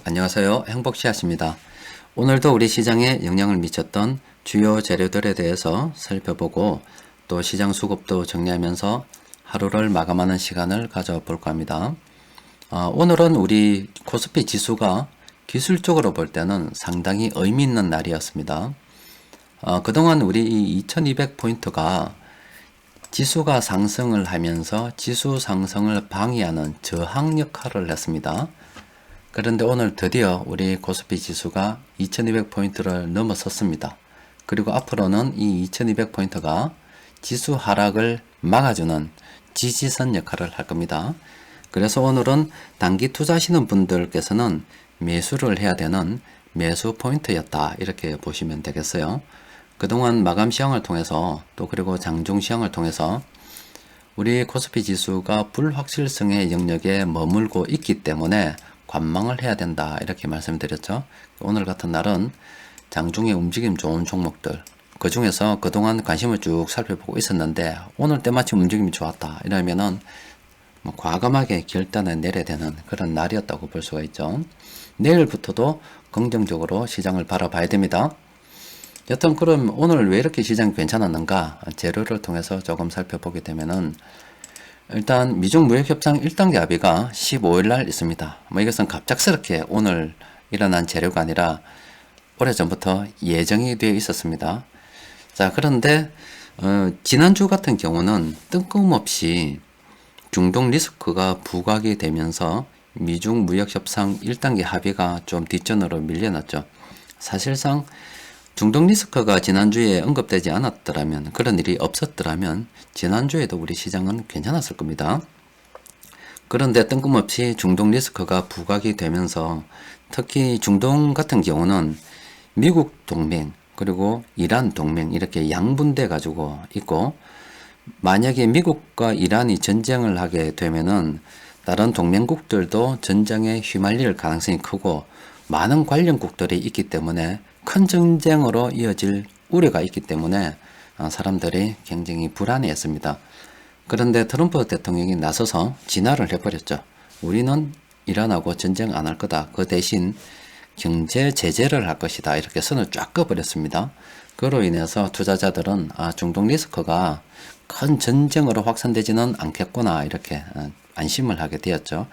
안녕하세요. 행복씨앗입니다. 오늘도 우리 시장에 영향을 미쳤던 주요 재료들에 대해서 살펴보고 또 시장 수급도 정리하면서 하루를 마감하는 시간을 가져볼까 합니다. 오늘은 우리 코스피 지수가 기술적으로 볼 때는 상당히 의미 있는 날이었습니다. 그동안 우리 이 2200포인트가 지수가 상승을 하면서 지수 상승을 방해하는 저항 역할을 했습니다. 그런데 오늘 드디어 우리 코스피 지수가 2200포인트를 넘어섰습니다. 그리고 앞으로는 이 2200포인트가 지수 하락을 막아주는 지지선 역할을 할 겁니다. 그래서 오늘은 단기 투자하시는 분들께서는 매수를 해야 되는 매수 포인트였다, 이렇게 보시면 되겠어요. 그동안 마감 시황을 통해서 또 그리고 장중 시황을 통해서 우리 코스피 지수가 불확실성의 영역에 머물고 있기 때문에 관망을 해야 된다, 이렇게 말씀드렸죠. 오늘 같은 날은 장중에 움직임 좋은 종목들, 그 중에서 그동안 관심을 쭉 살펴보고 있었는데 오늘 때마침 움직임이 좋았다 이러면은 과감하게 결단을 내려야 되는 그런 날이었다고 볼 수가 있죠. 내일부터도 긍정적으로 시장을 바라봐야 됩니다. 여튼 그럼 오늘 왜 이렇게 시장이 괜찮았는가, 재료를 통해서 조금 살펴보게 되면은 일단 미중 무역 협상 1단계 합의가 15일 날 있습니다. 이것은 갑작스럽게 오늘 일어난 재료가 아니라 오래전부터 예정이 되어 있었습니다. 자, 그런데 지난주 같은 경우는 뜬금없이 중동 리스크가 부각이 되면서 미중 무역 협상 1단계 합의가 좀 뒷전으로 밀려났죠. 사실상 중동 리스크가 지난주에 언급되지 않았더라면, 그런 일이 없었더라면 지난주에도 우리 시장은 괜찮았을 겁니다. 그런데 뜬금없이 중동 리스크가 부각이 되면서 특히 중동 같은 경우는 미국 동맹 그리고 이란 동맹 이렇게 양분돼 가지고 있고, 만약에 미국과 이란이 전쟁을 하게 되면은 다른 동맹국들도 전쟁에 휘말릴 가능성이 크고 많은 관련국들이 있기 때문에 큰 전쟁으로 이어질 우려가 있기 때문에 사람들이 굉장히 불안해했습니다. 그런데 트럼프 대통령이 나서서 진화를 해버렸죠. 우리는 이란하고 전쟁 안 할 거다. 그 대신 경제 제재를 할 것이다. 이렇게 선을 쫙 꺼버렸습니다. 그로 인해서 투자자들은 중동 리스크가 큰 전쟁으로 확산되지는 않겠구나, 이렇게 안심을 하게 되었죠.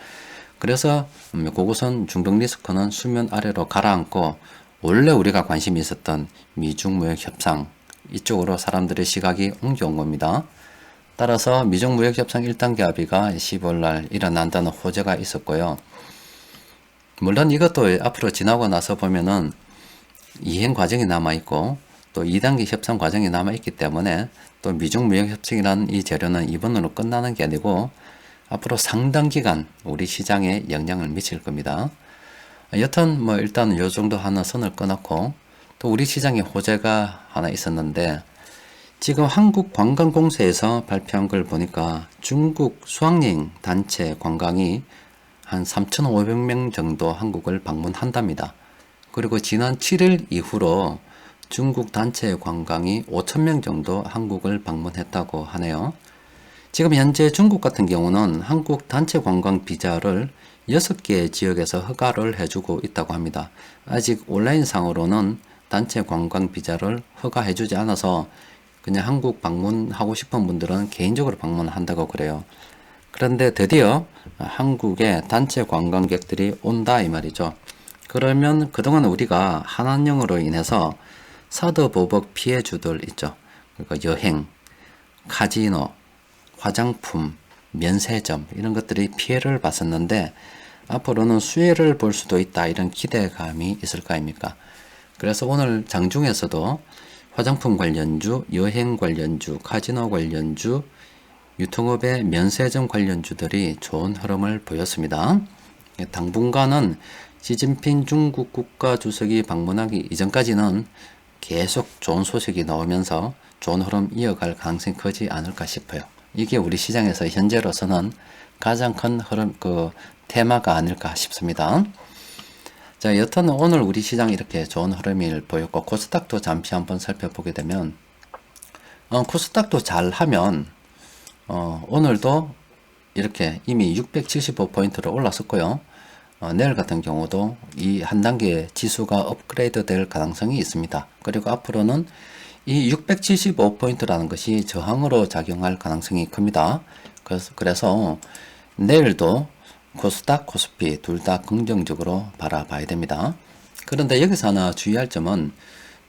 그래서 그곳은 중동 리스크는 수면 아래로 가라앉고 원래 우리가 관심이 있었던 미중 무역 협상 이쪽으로 사람들의 시각이 옮겨온 겁니다. 따라서 미중 무역 협상 1단계 합의가 15일 날 일어난다는 호재가 있었고요. 물론 이것도 앞으로 지나고 나서 보면은 이행 과정이 남아있고 또 2단계 협상 과정이 남아있기 때문에 또 미중 무역 협상이라는 이 재료는 이번으로 끝나는 게 아니고 앞으로 상당 기간 우리 시장에 영향을 미칠 겁니다. 여튼 일단 요 정도 하나 선을 끊었고, 또 우리 시장에 호재가 하나 있었는데 지금 한국관광공사에서 발표한 걸 보니까 중국 수학여행 단체 관광이 한 3,500명 정도 한국을 방문한답니다. 그리고 지난 7일 이후로 중국 단체 관광이 5,000명 정도 한국을 방문했다고 하네요. 지금 현재 중국 같은 경우는 한국 단체 관광 비자를 6개의 지역에서 허가를 해주고 있다고 합니다. 아직 온라인상으로는 단체 관광 비자를 허가해주지 않아서 그냥 한국 방문하고 싶은 분들은 개인적으로 방문한다고 그래요. 그런데 드디어 한국에 단체 관광객들이 온다, 이 말이죠. 그러면 그동안 우리가 한한령으로 인해서 사드 보복 피해주들 있죠. 그러니까 여행, 카지노, 화장품, 면세점 이런 것들이 피해를 봤었는데 앞으로는 수혜를 볼 수도 있다, 이런 기대감이 있을 거 아닙니까? 그래서 오늘 장중에서도 화장품 관련주, 여행 관련주, 카지노 관련주, 유통업의 면세점 관련주들이 좋은 흐름을 보였습니다. 당분간은 시진핑 중국 국가주석이 방문하기 이전까지는 계속 좋은 소식이 나오면서 좋은 흐름 이어갈 가능성이 크지 않을까 싶어요. 이게 우리 시장에서 현재로서는 가장 큰 흐름, 테마가 아닐까 싶습니다. 자, 여튼 오늘 우리 시장 이렇게 좋은 흐름을 보였고, 코스닥도 잠시 한번 살펴보게 되면, 코스닥도 잘 하면, 오늘도 이렇게 이미 675포인트를 올랐었고요. 내일 같은 경우도 이 한 단계 지수가 업그레이드 될 가능성이 있습니다. 그리고 앞으로는 이 675포인트라는 것이 저항으로 작용할 가능성이 큽니다. 그래서 내일도 코스닥, 코스피 둘 다 긍정적으로 바라봐야 됩니다. 그런데 여기서 하나 주의할 점은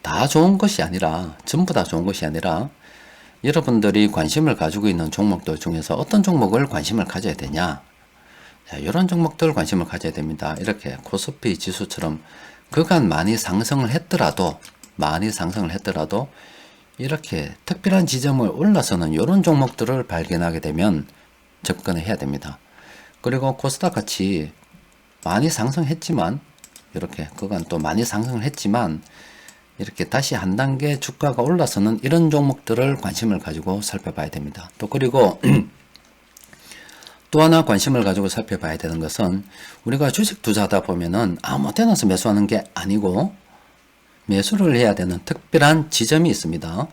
다 좋은 것이 아니라, 전부 다 좋은 것이 아니라 여러분들이 관심을 가지고 있는 종목들 중에서 어떤 종목을 관심을 가져야 되냐, 자, 이런 종목들 관심을 가져야 됩니다. 이렇게 코스피 지수처럼 그간 많이 상승을 했더라도 이렇게 특별한 지점을 올라서는 이런 종목들을 발견하게 되면 접근을 해야 됩니다. 그리고 코스닥 같이 많이 상승했지만, 이렇게 그간 또 많이 상승을 했지만 이렇게 다시 한 단계 주가가 올라서는 이런 종목들을 관심을 가지고 살펴봐야 됩니다. 또 그리고 또 하나 관심을 가지고 살펴봐야 되는 것은, 우리가 주식 투자하다 보면은 아무 데나서 매수하는 게 아니고 매수를 해야 되는 특별한 지점이 있습니다.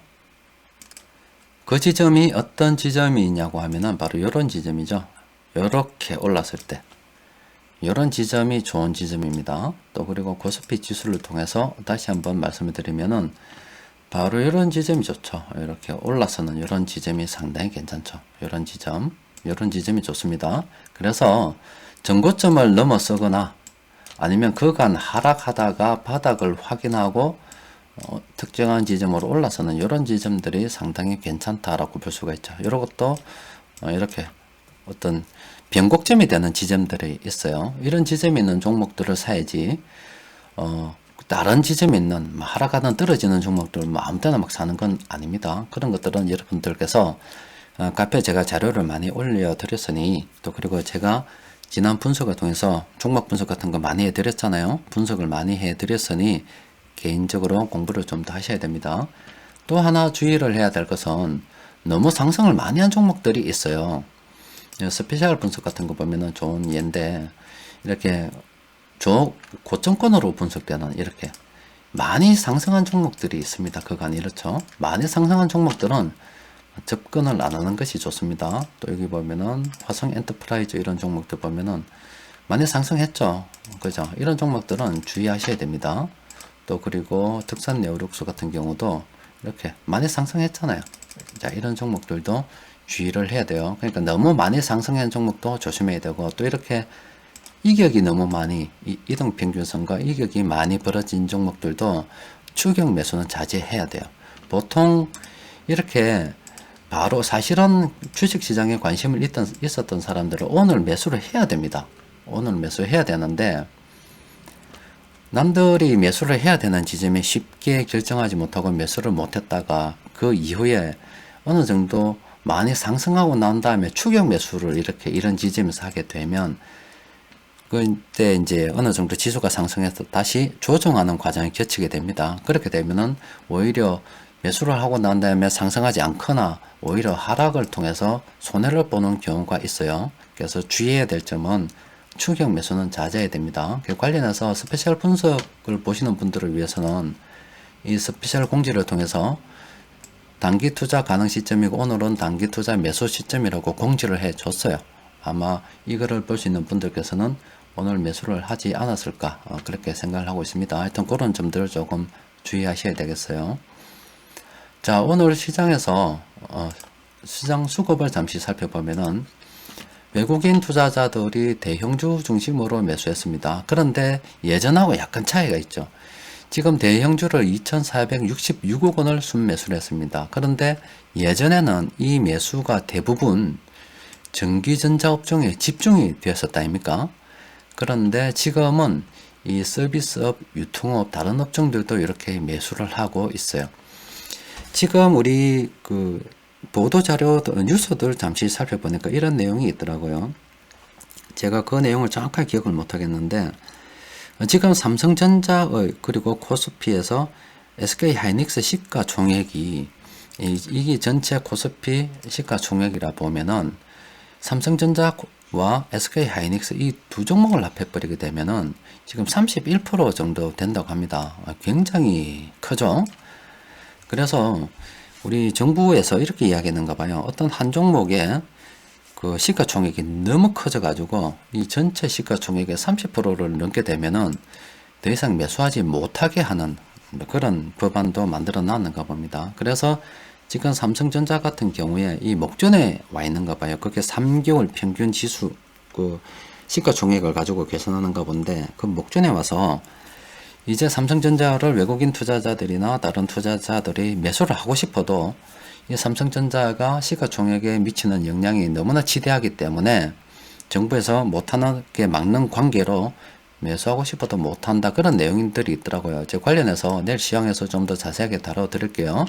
그 지점이 어떤 지점이 있냐고 하면은 바로 이런 지점이죠. 이렇게 올랐을 때 이런 지점이 좋은 지점입니다. 또 그리고 코스피 지수를 통해서 다시 한번 말씀을 드리면은 바로 이런 지점이 좋죠. 이렇게 올라서는 이런 지점이 상당히 괜찮죠. 이런 지점이 좋습니다. 그래서 전고점을 넘어서거나 아니면 그간 하락하다가 바닥을 확인하고 특정한 지점으로 올라서는 이런 지점들이 상당히 괜찮다라고 볼 수가 있죠. 이런 것도 이렇게 어떤 변곡점이 되는 지점들이 있어요. 이런 지점이 있는 종목들을 사야지, 다른 지점에 있는 하락하든 떨어지는 종목들 아무 때나 막 사는 건 아닙니다. 그런 것들은 여러분들께서 카페에 제가 자료를 많이 올려 드렸으니, 또 그리고 제가 지난 분석을 통해서 종목 분석 같은 거 많이 해드렸잖아요. 분석을 많이 해드렸으니 개인적으로 공부를 좀 더 하셔야 됩니다. 또 하나 주의를 해야 될 것은, 너무 상승을 많이 한 종목들이 있어요. 스페셜 분석 같은 거 보면은 좋은 예인데, 이렇게 고점권으로 분석되는 이렇게 많이 상승한 종목들이 있습니다. 그간 이렇죠. 많이 상승한 종목들은 접근을 안 하는 것이 좋습니다. 또 여기 보면은 화성 엔터프라이즈 이런 종목들 보면은 많이 상승했죠. 그죠? 이런 종목들은 주의하셔야 됩니다. 또 그리고 특산 네오룩스 같은 경우도 이렇게 많이 상승했잖아요. 자, 이런 종목들도 주의를 해야 돼요. 그러니까 너무 많이 상승한 종목도 조심해야 되고, 또 이렇게 이격이 너무 많이, 이동평균선과 이격이 많이 벌어진 종목들도 추격 매수는 자제해야 돼요. 보통 이렇게 바로 사실은 주식시장에 관심을 있었던 사람들은 오늘 매수를 해야 됩니다. 오늘 매수해야 되는데, 남들이 매수를 해야 되는 지점에 쉽게 결정하지 못하고 매수를 못했다가 그 이후에 어느 정도 많이 상승하고 난 다음에 추격 매수를 이렇게 이런 지점에서 하게 되면, 그때 이제 어느 정도 지수가 상승해서 다시 조정하는 과정을 거치게 됩니다. 그렇게 되면은 오히려 매수를 하고 난 다음에 상승하지 않거나 오히려 하락을 통해서 손해를 보는 경우가 있어요. 그래서 주의해야 될 점은 추격 매수는 자제해야 됩니다. 관련해서 스페셜 분석을 보시는 분들을 위해서는 이 스페셜 공지를 통해서 단기 투자 가능 시점이고 오늘은 단기 투자 매수 시점이라고 공지를 해 줬어요. 아마 이거를 볼 수 있는 분들께서는 오늘 매수를 하지 않았을까, 그렇게 생각을 하고 있습니다. 하여튼 그런 점들을 조금 주의하셔야 되겠어요. 자, 오늘 시장에서 시장 수급을 잠시 살펴보면은 외국인 투자자들이 대형주 중심으로 매수했습니다. 그런데 예전하고 약간 차이가 있죠. 지금 대형주를 2,466억 원을 순매수를 했습니다. 그런데 예전에는 이 매수가 대부분 전기전자 업종에 집중이 되었었다 아닙니까? 그런데 지금은 이 서비스업, 유통업, 다른 업종들도 이렇게 매수를 하고 있어요. 지금 우리 그 보도자료, 뉴스들 잠시 살펴보니까 이런 내용이 있더라고요. 제가 그 내용을 정확하게 기억을 못하겠는데, 지금 삼성전자의 그리고 코스피에서 SK하이닉스 시가총액이, 이게 전체 코스피 시가총액이라 보면은 삼성전자와 SK하이닉스 이 두 종목을 합해버리게 되면은 지금 31% 정도 된다고 합니다. 굉장히 크죠? 그래서 우리 정부에서 이렇게 이야기했는가 봐요. 어떤 한 종목에 그 시가총액이 너무 커져가지고 이 전체 시가총액의 30%를 넘게 되면은 더 이상 매수하지 못하게 하는 그런 법안도 만들어 놨는가 봅니다. 그래서 지금 삼성전자 같은 경우에 이 목전에 와 있는가 봐요. 그게 3개월 평균 지수 그 시가총액을 가지고 계산하는가 본데 그 목전에 와서 이제 삼성전자를 외국인 투자자들이나 다른 투자자들이 매수를 하고 싶어도 이 삼성전자가 시가총액에 미치는 영향이 너무나 지대하기 때문에 정부에서 못하게 막는 관계로 매수하고 싶어도 못한다 그런 내용들이 있더라고요. 제 관련해서 내일 시황에서 좀 더 자세하게 다뤄드릴게요.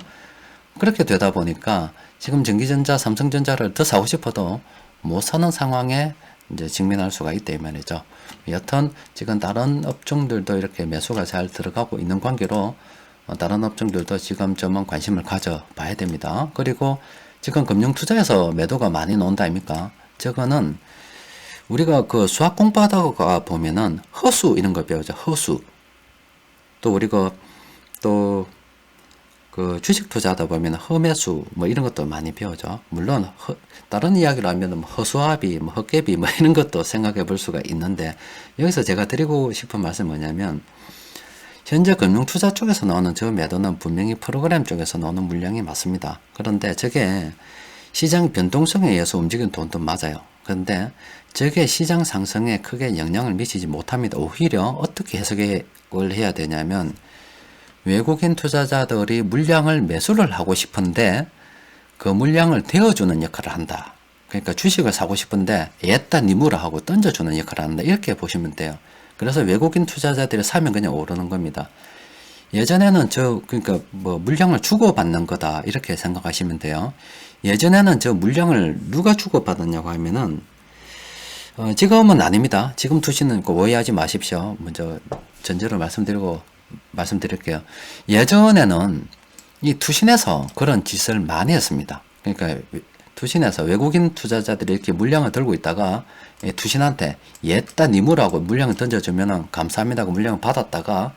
그렇게 되다 보니까 지금 전기전자, 삼성전자를 더 사고 싶어도 못 사는 상황에 이제 직면할 수가 있다 이 말이죠. 여튼 지금 다른 업종들도 이렇게 매수가 잘 들어가고 있는 관계로 다른 업종들도 지금쯤은 관심을 가져봐야 됩니다. 그리고 지금 금융투자에서 매도가 많이 나온다 아닙니까? 저거는 우리가 그 수학 공부하다가 보면은 허수 이런 거 배우죠. 허수. 또 우리가 또 그 주식 투자하다 보면 허매수 뭐 이런 것도 많이 배우죠. 물론 다른 이야기로 하면 뭐 허수아비, 뭐 헛개비 뭐 이런 것도 생각해 볼 수가 있는데 여기서 제가 드리고 싶은 말씀은 뭐냐면 현재 금융투자 쪽에서 나오는 저 매도는 분명히 프로그램 쪽에서 나오는 물량이 맞습니다. 그런데 저게 시장 변동성에 의해서 움직이는 돈도 맞아요. 그런데 저게 시장 상승에 크게 영향을 미치지 못합니다. 오히려 어떻게 해석을 해야 되냐면 외국인 투자자들이 물량을 매수를 하고 싶은데 그 물량을 대어주는 역할을 한다. 그러니까 주식을 사고 싶은데 얘따 니무라 하고 던져주는 역할을 한다. 이렇게 보시면 돼요. 그래서 외국인 투자자들이 사면 그냥 오르는 겁니다. 예전에는 그러니까 뭐 물량을 주고받는 거다. 이렇게 생각하시면 돼요. 예전에는 저 물량을 누가 주고받았냐고 하면은, 지금은 아닙니다. 지금 투시는 오해하지 마십시오. 먼저 전제로 말씀드릴게요. 예전에는 이 투신에서 그런 짓을 많이 했습니다. 그러니까 투신에서 외국인 투자자들이 이렇게 물량을 들고 있다가 투신한테 얘따 니무라고 물량을 던져주면은 감사합니다 하고 물량을 받았다가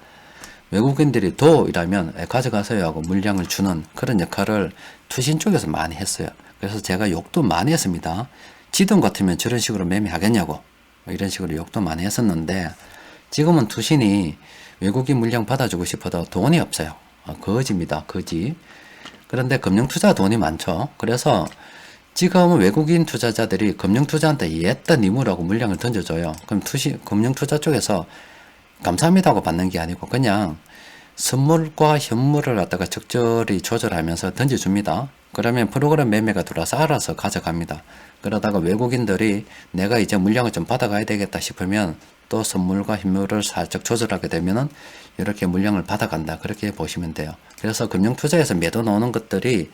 외국인들이 이라면 가져가세요 하고 물량을 주는 그런 역할을 투신 쪽에서 많이 했어요. 그래서 제가 욕도 많이 했습니다. 지돈 같으면 저런 식으로 매매하겠냐고 이런 식으로 욕도 많이 했었는데 지금은 투신이 외국인 물량 받아주고 싶어도 돈이 없어요. 거지입니다. 거지. 그런데 금융투자 돈이 많죠. 그래서 지금은 외국인 투자자들이 금융투자한테 얘따 니무라고 물량을 던져줘요. 그럼 금융투자 쪽에서 감사합니다 하고 받는 게 아니고 그냥 선물과 현물을 갖다가 적절히 조절하면서 던져줍니다. 그러면 프로그램 매매가 들어와서 알아서 가져갑니다. 그러다가 외국인들이 내가 이제 물량을 좀 받아가야 되겠다 싶으면 또 선물과 현물을 살짝 조절하게 되면은 이렇게 물량을 받아간다. 그렇게 보시면 돼요. 그래서 금융투자에서 매도 나오는 것들이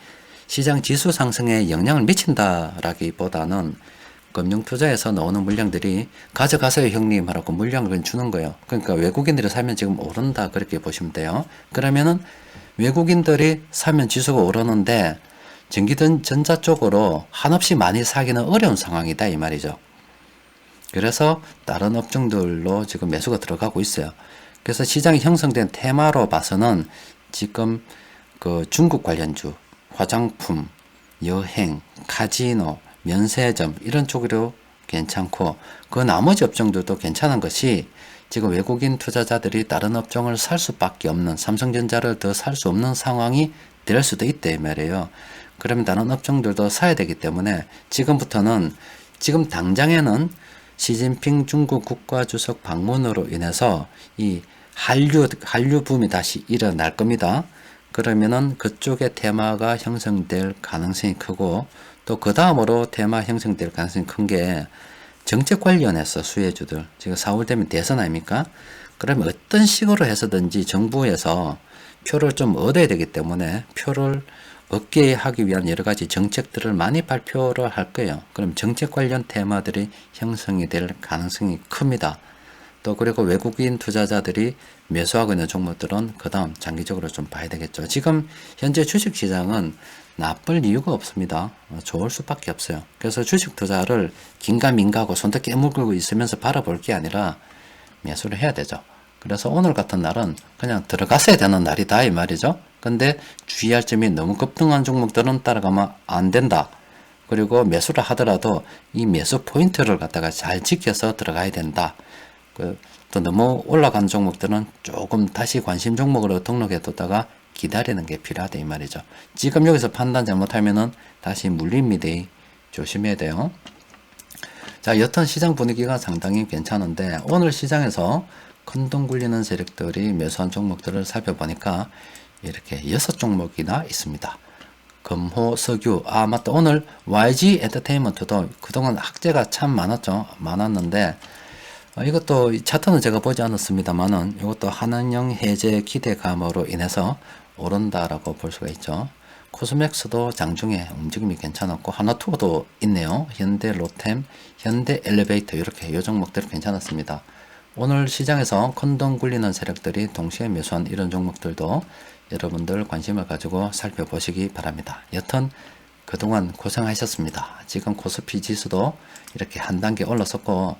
시장 지수 상승에 영향을 미친다라기보다는 금융투자에서 나오는 물량들이 가져가세요 형님 하라고 물량을 주는 거예요. 그러니까 외국인들이 사면 지금 오른다 그렇게 보시면 돼요. 그러면은 외국인들이 사면 지수가 오르는데 전기전자 쪽으로 한없이 많이 사기는 어려운 상황이다 이 말이죠. 그래서 다른 업종들로 지금 매수가 들어가고 있어요. 그래서 시장이 형성된 테마로 봐서는 지금 그 중국 관련주, 화장품, 여행, 카지노, 면세점 이런 쪽으로 괜찮고 그 나머지 업종들도 괜찮은 것이 지금 외국인 투자자들이 다른 업종을 살 수밖에 없는 삼성전자를 더 살 수 없는 상황이 될 수도 있다 이 말이에요. 그러면 다른 업종들도 사야 되기 때문에 지금부터는 지금 당장에는 시진핑 중국 국가주석 방문으로 인해서 이 한류 붐이 다시 일어날 겁니다. 그러면은 그쪽에 테마가 형성될 가능성이 크고 또 그 다음으로 테마 형성될 가능성이 큰 게 정책 관련해서 수혜주들 지금 4월 되면 대선 아닙니까? 그러면 어떤 식으로 해서든지 정부에서 표를 좀 얻어야 되기 때문에 표를 얻게 하기 위한 여러 가지 정책들을 많이 발표를 할 거예요. 그럼 정책 관련 테마들이 형성이 될 가능성이 큽니다. 또 그리고 외국인 투자자들이 매수하고 있는 종목들은 그 다음 장기적으로 좀 봐야 되겠죠. 지금 현재 주식시장은 나쁠 이유가 없습니다. 좋을 수밖에 없어요. 그래서 주식 투자를 긴가민가하고 손도 깨물고 있으면서 바라볼 게 아니라 매수를 해야 되죠. 그래서 오늘 같은 날은 그냥 들어갔어야 되는 날이다 이 말이죠. 근데 주의할 점이 너무 급등한 종목들은 따라가면 안 된다. 그리고 매수를 하더라도 이 매수 포인트를 갖다가 잘 지켜서 들어가야 된다. 또 너무 올라간 종목들은 조금 다시 관심 종목으로 등록해 뒀다가 기다리는 게 필요하다 이 말이죠. 지금 여기서 판단 잘못하면은 다시 물립니다. 조심해야 돼요. 자, 여튼 시장 분위기가 상당히 괜찮은데 오늘 시장에서 큰돈 굴리는 세력들이 매수한 종목들을 살펴보니까 이렇게 6종목이나 있습니다. 금호, 석유, 맞다. 오늘 YG 엔터테인먼트도 그동안 악재가 참 많았는데 이것도 차트는 제가 보지 않았습니다만은 이것도 한한령 해제 기대감으로 인해서 오른다라고 볼 수가 있죠. 코스맥스도 장중에 움직임이 괜찮았고 하나투어도 있네요. 현대 로템, 현대 엘리베이터 이렇게 이 종목들 괜찮았습니다. 오늘 시장에서 큰돈 굴리는 세력들이 동시에 매수한 이런 종목들도 여러분들 관심을 가지고 살펴보시기 바랍니다. 여튼 그동안 고생하셨습니다. 지금 코스피 지수도 이렇게 한 단계 올라섰고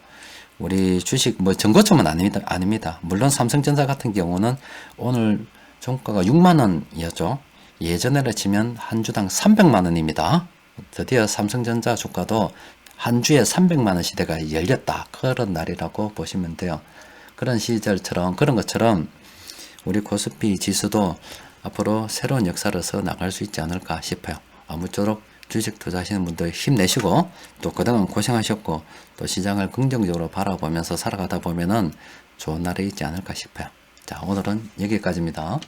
우리 주식 전고점은 아닙니다. 물론 삼성전자 같은 경우는 오늘 종가가 6만원이었죠. 예전에를 치면 한 주당 300만원입니다. 드디어 삼성전자 주가도 한 주에 300만원 시대가 열렸다. 그런 날이라고 보시면 돼요. 그런 것처럼 우리 코스피 지수도 앞으로 새로운 역사를 써 나갈 수 있지 않을까 싶어요. 아무쪼록 주식 투자하시는 분들 힘내시고 또 그동안 고생하셨고 또 시장을 긍정적으로 바라보면서 살아가다 보면은 좋은 날이 있지 않을까 싶어요. 자, 오늘은 여기까지입니다.